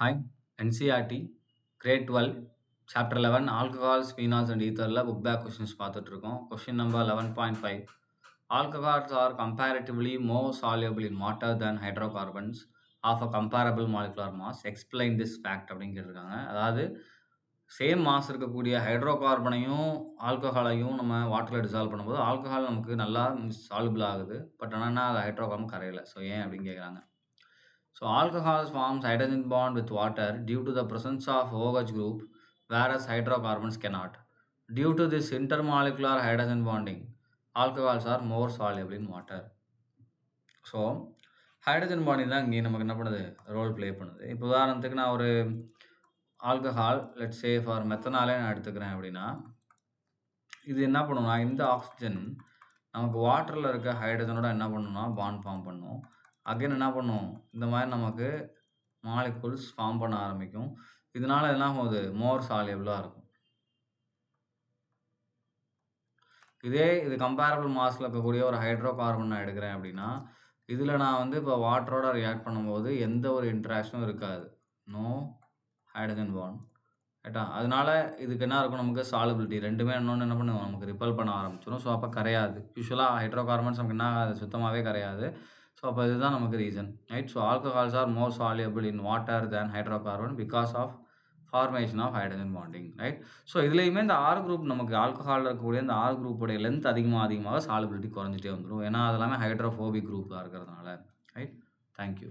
Hi, NCERT, Grade 12, Chapter 11, Alcohols, Phenols and Etherல book back questions பார்த்துட்டு இருக்கோம். Question number 11.5. Alcohols are comparatively more soluble in water than hydrocarbons of a comparable molecular mass. Explain this fact அப்படின்னு கேட்டிருக்காங்க. அதாவது same mass இருக்கக்கூடிய ஹைட்ரோகார்பனையும் ஆல்கஹாலையும் நம்ம வாட்டரில் dissolve பண்ணும்போது alcohol நமக்கு நல்லா சால்பிள் ஆகுது. பட் ஆனால் அது ஹைட்ரோகார்பன் கரையலை. ஸோ ஏன் அப்படின்னு கேட்குறாங்க. So alcohols forms hydrogen bond with water due to the presence of OH group, whereas hydrocarbons cannot. Due to this intermolecular hydrogen bonding, alcohols are more soluble in water. So hydrogen bonding தான் இங்கே நமக்கு என்ன பண்ணுது role play பண்ணுது. இப்போ உதாரணத்துக்கு நான் ஒரு ஆல்கஹால் லெட்ஸ் சே ஃபார் மெத்தனாலே நான் எடுத்துக்கிறேன் அப்படின்னா இது என்ன பண்ணுன்னா இந்த ஆக்சிஜன் நமக்கு வாட்டரில் இருக்க ஹைட்ரஜனோட என்ன பண்ணுன்னா பாண்ட் ஃபார்ம் பண்ணும். அகைன் என்ன பண்ணும் இந்த மாதிரி நமக்கு மாலிகுல்ஸ் ஃபார்ம் பண்ண ஆரம்பிக்கும். இதனால என்ன ஆகுது மோர் சாலியபிளாக இருக்கும். இது கம்பேரபிள் மாஸில் இருக்கக்கூடிய ஒரு ஹைட்ரோ கார்பன் நான் எடுக்கிறேன் அப்படின்னா இதில் நான் வந்து இப்போ வாட்டரோட ரியாக்ட் பண்ணும்போது எந்த ஒரு இன்ட்ராக்ஷனும் இருக்காது. நோ ஹைட்ரஜன் பாண்ட் ரைட்டா. அதனால இதுக்கு என்ன இருக்கும் நமக்கு சாலிபிலிட்டி ரெண்டுமே இன்னொன்று என்ன பண்ணுவோம் நமக்கு ரிப்பல் பண்ண ஆரம்பிச்சிடும். ஸோ அப்போ கரையாது. யூஸ்வலாக ஹைட்ரோ கார்பன்ஸ் நமக்கு என்ன ஆகாது சுத்தமாகவே கரையாது. ஸோ அப்போ இதுதான் நமக்கு reason right. So alcohols are more soluble in water than hydrocarbon because of formation of hydrogen bonding right. So இதுலேயுமே இந்த ஆர் குரூப் நமக்கு ஆல்கஹாலில் இருக்கக்கூடிய இந்த ஆர் குரூப்புடைய லென்த் அதிகமாக சாலிபிலிட்டி குறைஞ்சிட்டே வந்துடும். ஏன்னா அதெல்லாமே ஹைட்ரோஃபோபிக் குரூப்பாக இருக்கிறதுனால ரைட். தேங்க்யூ.